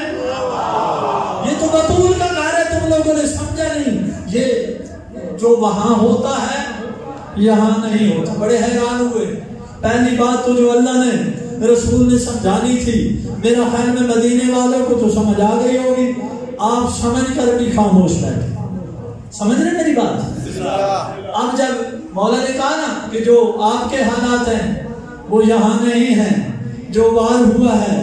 یہ تو بطول کا گھر ہے، تم لوگوں نے سمجھا نہیں. یہ جو وہاں ہوتا ہے یہاں نہیں ہوتا. بڑے حیران ہوئے. پہلی بات تو جو اللہ نے رسول نے سمجھانی تھی، میرا خیال میں مدینے والوں کو تو سمجھ آ گئی ہوگی. آپ سمجھ کر بھی خاموش بیٹھے. سمجھ رہے میری بات؟ اب جب مولا نے کہا نا کہ جو آپ کے حالات ہیں وہ یہاں نہیں ہیں، جو بار ہوا ہے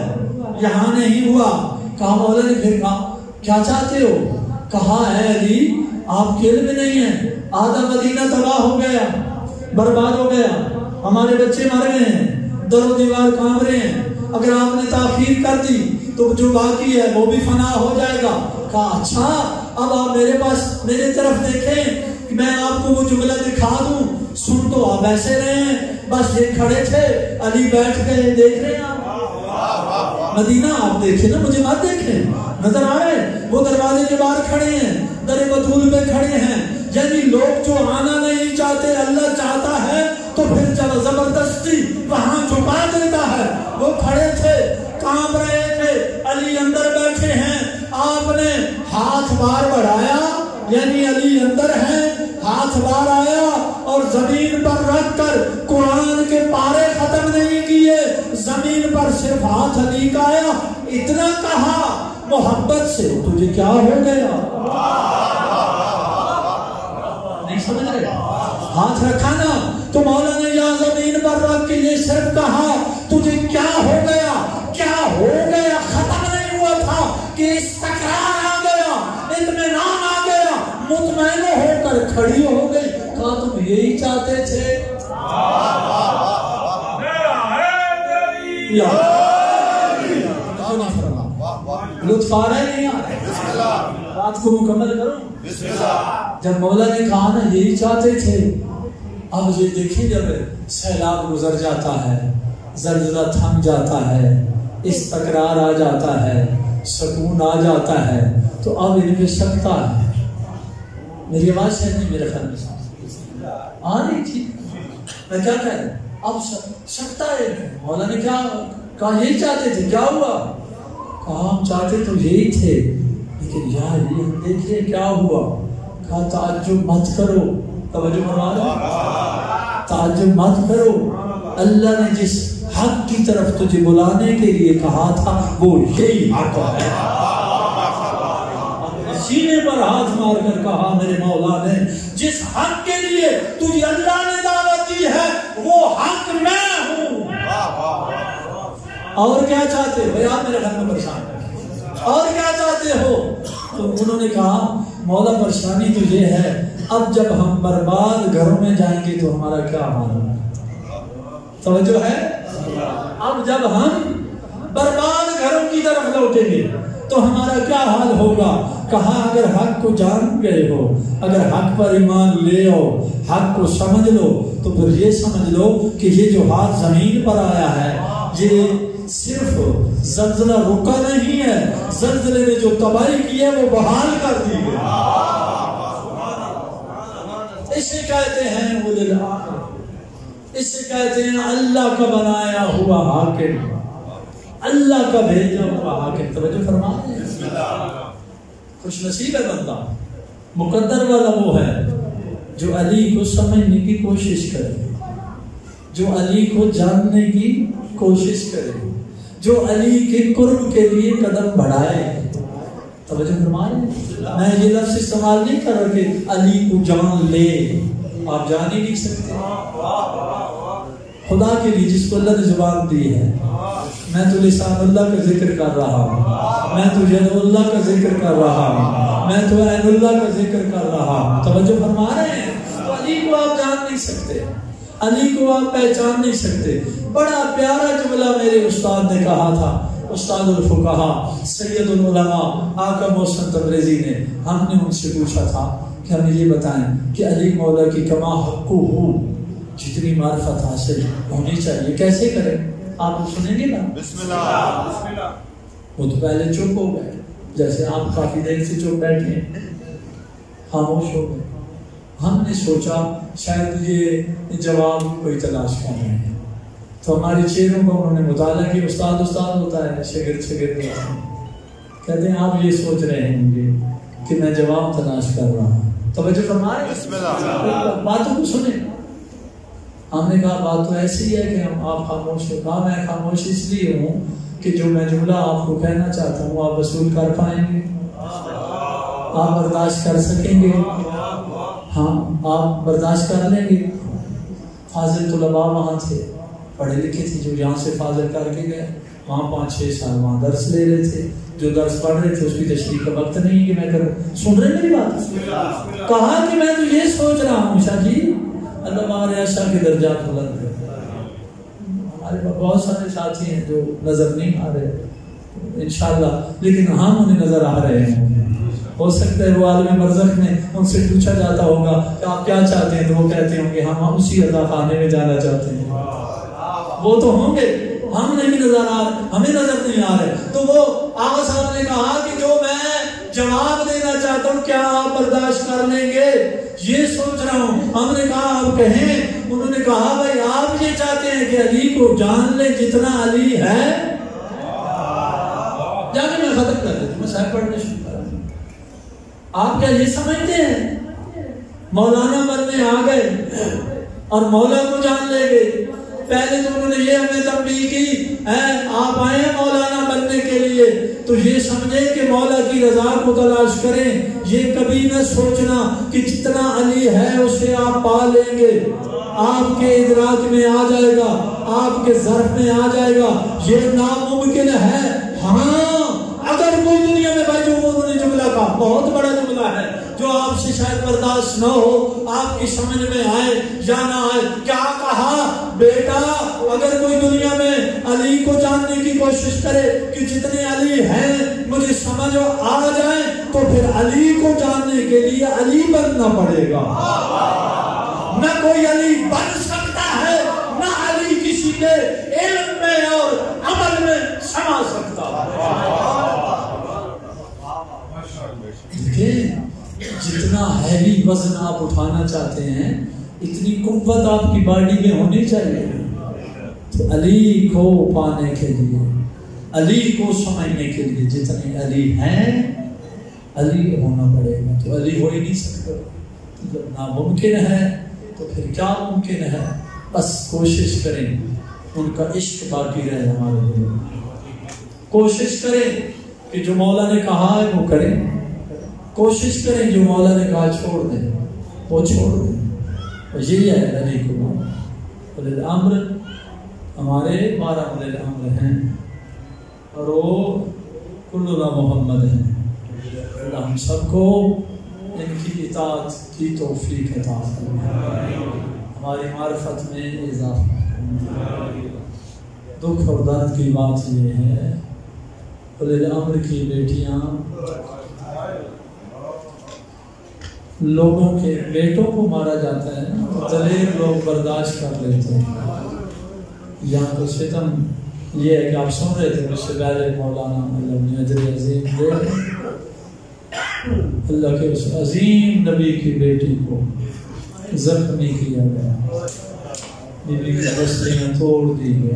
یہاں نہیں ہوا. کہا مولا نے پھر کہا کیا چاہتے ہو. کہا ہے علی آپ کے علم نہیں ہیں، آدھا مدینہ تباہ ہو گیا، برباد ہو گیا، ہمارے بچے مر گئے ہیں، در و دیوار کام رہے ہیں. اگر آپ نے تاخیر کر دی تو جو باقی ہے وہ بھی فنا ہو جائے گا. کہا اچھا اب آپ میرے پاس میرے طرف دیکھیں کہ میں آپ کو وہ جملہ دکھا دوں. سن تو آپ ایسے رہے ہیں، بس یہ کھڑے تھے، علی بیٹھ گئے. دیکھ رہے ہیں آپ مدینہ، آپ دیکھیں نا، مجھے مت دیکھیں. نظر آ رہے وہ دروازے کے باہر کھڑے ہیں، در بطول میں کھڑے ہیں. یعنی لوگ جو آنا نہیں چاہتے اللہ چاہتا ہے تو پھر جب زبردستی وہاں چھپا دیتا ہے. وہ کھڑے تھے، کام رہے تھے، علی اندر بیٹھے ہیں. آپ نے ہاتھ بار بڑھایا، یعنی علی اندر ہیں، ہاتھ بار آیا اور زمین پر رکھ کر قرآن کے پارے ختم نہیں کیے، زمین پر صرف ہاتھ علی کا آیا. اتنا کہا محبت سے تجھے کیا ہو گیا. نہیں سمجھ رہے؟ ہاتھ رکھا نا تو مولا نے یا زمین پر رکھ کے یہ صرف کہا تجھے کیا ہو گیا. کیا ہو گیا ختم نہیں ہوا تھا کہ استقرار آ گیا، اطمینان آ گیا، مطمئن ہو کر کھڑی ہو گئی. کہا تم یہی چاہتے تھے. لطف آ رہا ہے نہیں آ رہا؟ بات کو مکمل کروں. جب مولا نے کہا نا یہی چاہتے تھے، اب یہ دیکھیں جب سیلاب گزر جاتا ہے، زلزلہ تھم جاتا ہے، استقرار آ جاتا ہے، سکون آ جاتا ہے، تو اب ان میں سکتا ہے. میری آواز ہے نہیں میرے خیال میں آ رہی تھی. میں کیا کہہ رہا اب سکتا ہے. مولا نے کیا کہا یہی چاہتے تھے. کیا ہوا؟ کہا ہم چاہتے تو یہی تھے، لیکن یار یہ ہم دیکھیں کیا ہوا. کہا تعجب مت کرو. توجہ فرماؤ، تعجب مت کرو. اللہ نے جس حق کی طرف تجھے بلانے کے لیے کہا تھا وہ یہی حق ہے. سینے پر ہاتھ مار کر کہا میرے مولا نے جس حق کے لیے تجھے اللہ نے دعوت دی ہے وہ حق میں ہوں. اور کیا چاہتے ہو؟ بھائی آپ میرے گھر میں پریشان ہیں، اور کیا چاہتے ہو؟ تو انہوں نے کہا مولا پریشانی تو یہ ہے اب جب ہم برباد گھروں میں جائیں گے تو ہمارا کیا حال ہوگا. توجہ ہے؟ اب جب ہم برباد گھروں کی طرف لوٹیں گے تو ہمارا کیا حال ہوگا؟ کہا اگر حق کو جان گئے ہو، اگر حق پر ایمان لے آؤ، حق کو سمجھ لو، تو پھر یہ سمجھ لو کہ یہ جو ہاتھ زمین پر آیا ہے یہ صرف زلزلہ رکا نہیں ہے، زلزلے نے جو تباہی کی ہے وہ بحال کر دی ہے۔ اسے کہتے ہیں اولل امر، اسے کہتے ہیں اللہ کا بنایا ہوا حاکم، اللہ کا بھیجا ہوا حاکم۔ توجہ فرما رہے ہیں؟ خوش نصیب ہے بندہ، مقدر والا وہ ہے جو علی کو سمجھنے کی کوشش کرے، جو علی کو جاننے کی کوشش کرے، جو علی کے قرب کے لیے قدم بڑھائے۔ توجہ فرما رہے ہیں؟ میں یہ لفظ استعمال نہیں کر رہا کہ علی کو جان لے، آپ جان ہی نہیں سکتے خدا کے لیے جس کو اللہ نے زبان دی ہے۔ میں تو لسان اللہ کا ذکر کر رہا ہوں، میں تو ید اللہ کا ذکر کر رہا ہوں، میں تو عین اللہ کا ذکر کر رہا ہوں۔ توجہ فرما رہے ہیں؟ تو علی کو آپ جان نہیں سکتے، علی کو آپ پہچان نہیں سکتے۔ بڑا پیارا جملہ میرے استاد نے کہا تھا، استاد الفقہا سید العلماء آقا محسن تبریزی نے، ہم نے ان سے پوچھا تھا کہ ہمیں یہ بتائیں کہ علی مولا کی کما حق ہو، جتنی معرفت حاصل ہونی چاہیے کیسے کریں؟ آپ سنیں گے نا؟ بسم اللہ۔ وہ تو پہلے چپ ہو گئے، جیسے آپ کافی دیر سے چپ بیٹھے ہیں، خاموش ہو گئے۔ ہم نے سوچا شاید یہ جواب کوئی تلاش کر رہے ہیں، تو ہماری چہروں کو انہوں نے مطالعہ کیا۔ استاد استاد ہوتا ہے، شاگرد شاگرد ہوتا ہے۔ کہتے ہیں آپ یہ سوچ رہے ہوں گے کہ میں جواب تلاش کر رہا ہوں۔ توجہ فرمائیں، باتوں کو سنیں۔ ہم نے کہا بات تو ایسی ہے کہ ہم آپ خاموش ہو۔ کہا میں خاموش اس لیے ہوں کہ جو میں جملہ آپ کو کہنا چاہتا ہوں آپ وصول کر پائیں گے، آپ برداشت کر سکیں گے؟ ہاں آپ برداشت کر لیں گے؟ فاضل طلباء وہاں تھے، پڑھے لکھے تھے، جو یہاں سے فاضل کر کے گئے، وہاں 5-6 سال وہاں درس لے رہے تھے، جو درس پڑھ رہے تھے اس کی تشریح کا وقت نہیں کہ میں کروں۔ سن رہے میری بات؟ کہا کہ میں تو یہ سوچ رہا ہوں شاہ جی اللہ ہمارے عائشہ کے درجات بلند ہے۔ ہمارے پاس بہت سارے ساتھی ہیں جو نظر نہیں آ رہے انشاءاللہ، لیکن ہم انہیں نظر آ رہے ہیں۔ ہو سکتا ہے وہ عالم برزخ میں ان سے پوچھا جاتا ہوگا کہ آپ کیا چاہتے ہیں، تو وہ کہتے ہوں گے ہم اسی عزا خانے میں جانا چاہتے ہیں۔ وہ تو ہوں گے، ہم نہیں نظر آ رہے، ہمیں نظر نہیں آ رہے۔ تو وہ آقا صاحب نے کہا کہ جو میں جواب دینا چاہتا ہوں کیا آپ برداشت کر لیں گے؟ یہ سوچ رہا ہوں۔ ہم نے کہا آپ کہیں۔ انہوں نے کہا بھائی آپ یہ چاہتے ہیں کہ علی کو جان لیں جتنا علی ہے؟ جا کے میں ختم کر دیتا ہوں، میں صاحب پڑھنے شروع کر دوں۔ آپ کیا یہ سمجھتے ہیں مولانا بننے آ گئے اور مولا کو جان لے گئے؟ پہلے تو انہوں نے یہ ہمیں تنبیہ کی آپ آئے ہیں مولانا بننے کے لیے تو یہ سمجھے کہ مولا کی رضا کو تلاش کریں، یہ کبھی نہ سوچنا کہ جتنا علی ہے اسے آپ پا لیں گے، آپ کے ادراک میں آ جائے گا، آپ کے ظرف میں آ جائے گا، یہ ناممکن ہے۔ ہاں اگر کوئی دنیا میں بھائی جو انہوں نے جملہ کہا بہت بڑا جملہ ہے جو آپ سے شاید برداشت نہ ہو، آپ کی سمجھ میں آئے یا نہ آئے۔ کیا کہا؟ بیٹا اگر کوئی دنیا میں علی کو جاننے کی کوشش کرے کہ جتنے علی ہیں مجھے سمجھ آ جائیں تو پھر علی کو جاننے کے لیے علی بننا پڑے گا۔ نہ کوئی علی بن سکتا ہے، نہ علی کسی کے علم میں اور عمل میں سما سکتا ہے۔ جتنا ہیوی وزن آپ اٹھانا چاہتے ہیں اتنی قوت آپ کی باڈی میں ہونی چاہیے۔ تو علی کو پانے کے لیے، علی کو سمجھنے کے لیے جتنے علی ہیں علی ہونا پڑے گا۔ تو علی ہو ہی نہیں سکتا، جب ناممکن ہے تو پھر کیا ممکن ہے؟ بس کوشش کریں ان کا عشق باقی رہے ہمارے دل میں، کوشش کریں کہ جو مولا نے کہا ہے وہ کریں، کوشش کریں جو مولا نے کہا چھوڑ دیں وہ چھوڑ دیں۔ اور یہی ہے علی کو اولل الامر، ہمارے 12 اولل الامر ہیں اور وہ کلنا محمد ہیں۔ اللہ ہم سب کو ان کی اطاعت کی توفیق عطا فرمائے، ہماری معرفت میں اضافہ دکھ اور درد کی بات یہ ہے، اولی الامر کی بیٹیاں لوگوں کے بیٹوں کو مارا جاتا ہے نا تو دلیر لوگ برداشت کر لیتے ہیں. یہاں تو ستم یہ ہے کہ آپ سن رہے تھے، اس سے پہلے مولانا اللہ اجر عظیم دے اللہ کے اس عظیم نبی کی بیٹی کو زخمی کیا گیا، بی بی کی بستیاں توڑ دی گئی.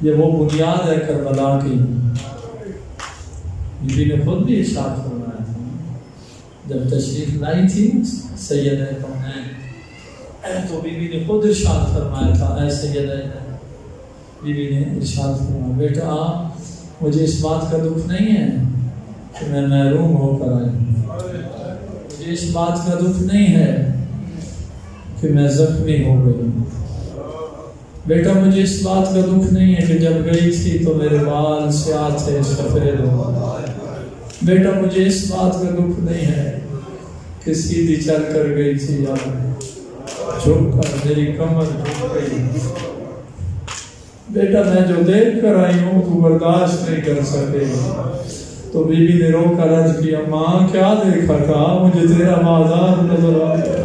یہ وہ بنیاد ہے کربلا کی. بی بی نے خود بھی ارشاد فرمایا تھا جب تشریف لائی تھی سیدہ کونین، تو بی بی نے خود ارشاد فرمایا تھا، اے سیدہ بی بی نے ارشاد فرمایا بیٹا مجھے اس بات کا دکھ نہیں ہے کہ میں محروم ہو کر آئی، مجھے اس بات کا دکھ نہیں ہے کہ میں زخمی ہو گئی. بیٹا مجھے اس بات کا دکھ نہیں ہے کہ جب گئی تھی تو میرے بال سیاہ تھے سفید ہو. بیٹا مجھے اس بات کا دکھ نہیں ہے کہ سیدھی چل کر گئی تھی یا جھک کر میری کمر جھک گئی. بیٹا میں جو دیکھ کر آئی ہوں تو برداشت نہیں کر سکے. تو بی بی نے رو کر عرض کیا ماں کیا دیکھا؟ کہا مجھے تیرا بازار نظر آ گیا.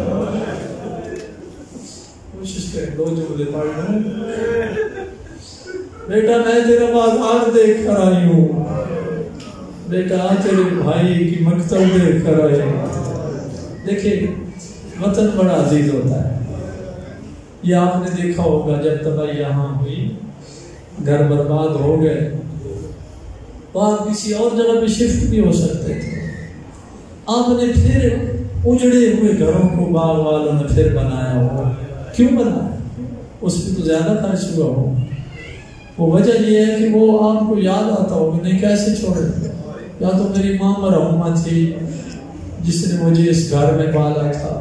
کوشش کریں دو جملے پڑھ لیں. بیٹا میں تیرا بازار دیکھ کر آئی ہوں. بیٹا تیرے بھائی کی مکتب دیکھ کر آئی. دیکھیں وطن بڑا عزیز ہوتا ہے. یہ آپ نے دیکھا ہوگا جب تباہی یہاں ہوئی، گھر برباد ہو گئے، تو آپ کسی اور جگہ پہ شفٹ بھی ہو سکتے تھے. آپ نے پھر اجڑے ہوئے گھروں کو باغ والوں نے پھر بنایا ہو. کیوں بنایا؟ اس پہ تو زیادہ خرچ ہوا ہو. وہ وجہ یہ ہے کہ وہ آپ کو یاد آتا ہو کہ نہیں کیسے چھوڑے. یا تو میری ماں مرحومہ تھی جس نے مجھے اس گھر میں پالا تھا.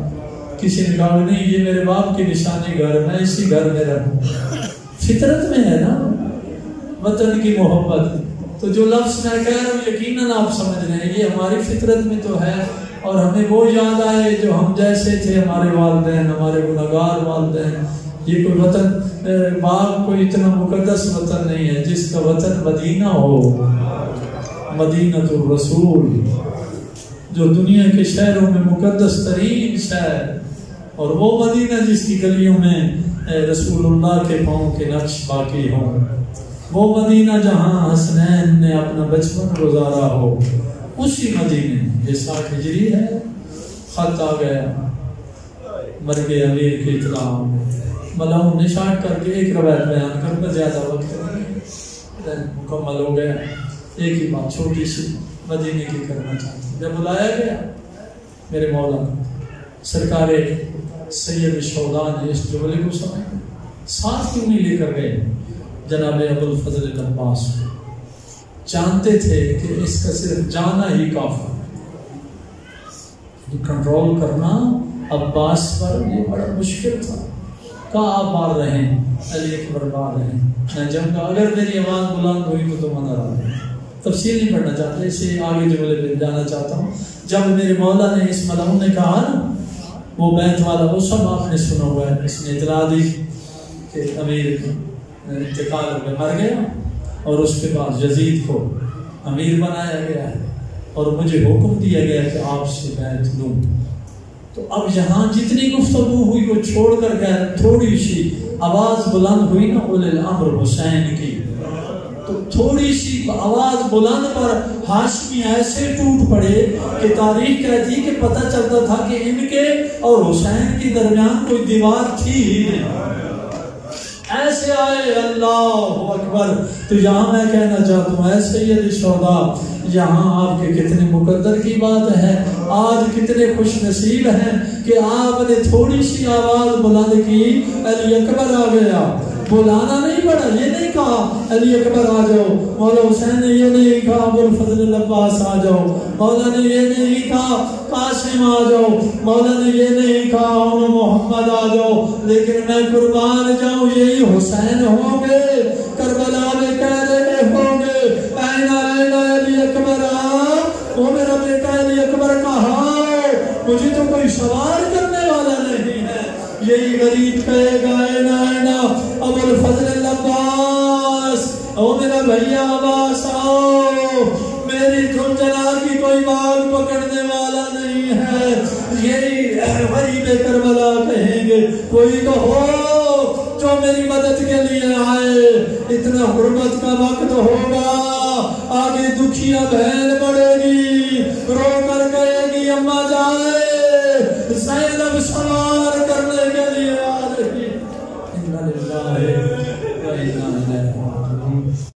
کسی نے کہا نہیں یہ میرے باپ کی نشانی گھر، میں اسی گھر میں رہوں. فطرت میں ہے نا وطن کی محبت. تو جو لفظ میں کہہ رہا ہوں یقیناً آپ سمجھ رہے ہیں یہ ہماری فطرت میں تو ہے. اور ہمیں وہ یاد آئے جو ہم جیسے تھے، ہمارے والدین، ہمارے گناہگار والدین. یہ کوئی وطن باغ کوئی اتنا مقدس وطن نہیں ہے جس کا وطن مدینہ ہو، مدینہ الرسول، جو دنیا کے شہروں میں مقدس ترین شہر، اور وہ مدینہ جس کی گلیوں میں رسول اللہ کے پاؤں کے نقش باقی ہوں. وہ مدینہ جہاں حسنین نے اپنا بچپن گزارا ہو، اسی مدینے. یہ 60 ہجری ہے. خط آ گیا مرگ امیر کی اطلاع. ملاؤں نے شارٹ کر کے ایک روایت بیان کر کے زیادہ وقت مکمل ہو گیا. ایک ہی بات چھوٹی سی مدینے کی کرنا چاہتا ہوں. جب بلایا گیا میرے مولا سرکار سید الشہداء نے اس جملے کو سنا. ساتھ کیوں نہیں لے کر گئے جناب ابو الفضل العباس کو؟ جانتے تھے کہ اس کا صرف جانا ہی کافی. کنٹرول کرنا عباس پر یہ بڑا مشکل تھا. کہا آپ بار رہیں، علی اکبر بار رہیں، میں جب کہا اگر میری آواز بلند ہوئی تو تم اندر آ جائیں. تفصیل نہیں پڑھنا چاہتا، اسے آگے جملے پہ جانا چاہتا ہوں. جب میرے مولا نے اس ملعون نے کہا نا وہ بیت والا، وہ سب آپ نے سنا ہوا ہے. اس نے اطلاع دی کہ امیر انتقال میں مر گیا اور اس کے بعد یزید کو امیر بنایا گیا ہے اور مجھے حکم دیا گیا کہ آپ سے بیعت لوں. تو اب یہاں جتنی گفتگو ہوئی وہ چھوڑ کر گیا. تھوڑی سی آواز بلند ہوئی نا اولی الامر حسین کی، تو تھوڑی سی آواز بلند پر ہاشمی ایسے ٹوٹ پڑے کہ تاریخ کہتی کہ پتہ چلتا تھا کہ ان کے اور حسین کے درمیان کوئی دیوار تھی ہی نہیں. ایسے آئے اللہ اکبر. تو یہاں میں کہنا چاہتا ہوں اے سید الشہداء، یہاں آپ کے کتنے مقدر کی بات ہے. آج کتنے خوش نصیب ہیں کہ آپ نے تھوڑی سی آواز بلند کی، علی اکبر آ گیا. بلانا نہیں پڑا، یہ نہیں کہا علی اکبر آ جاؤ. مولا حسین نے یہ نہیں کہا ابو الفضل العباس آ جاؤ. مولا نے یہ نہیں کہا قاسم آ جاؤ. مولا نے یہ نہیں کہا محمد آ جاؤ. لیکن میں قربان جاؤں یہی حسین ہوں گے، کربلا میں کہہ رہے ہوں گے اینا اینا علی اکبر آ. وہ میرا بیٹا علی اکبر کہا، مجھے تو کوئی سوال کرنے والا نہیں ہے. یہی غریب کہے گا اینا ابو الفضل عباس، او میرا بھیا عباس آؤ، میری جھنجھلا کی کوئی باغ پکڑنے والا نہیں ہے۔ یہی غریب کربلا کہیں گے کوئی تو ہو جو میری مدد کے لیے آئے۔ اتنا غربت کا وقت ہوگا، آگے دکھیاں بہن پڑے گی، رو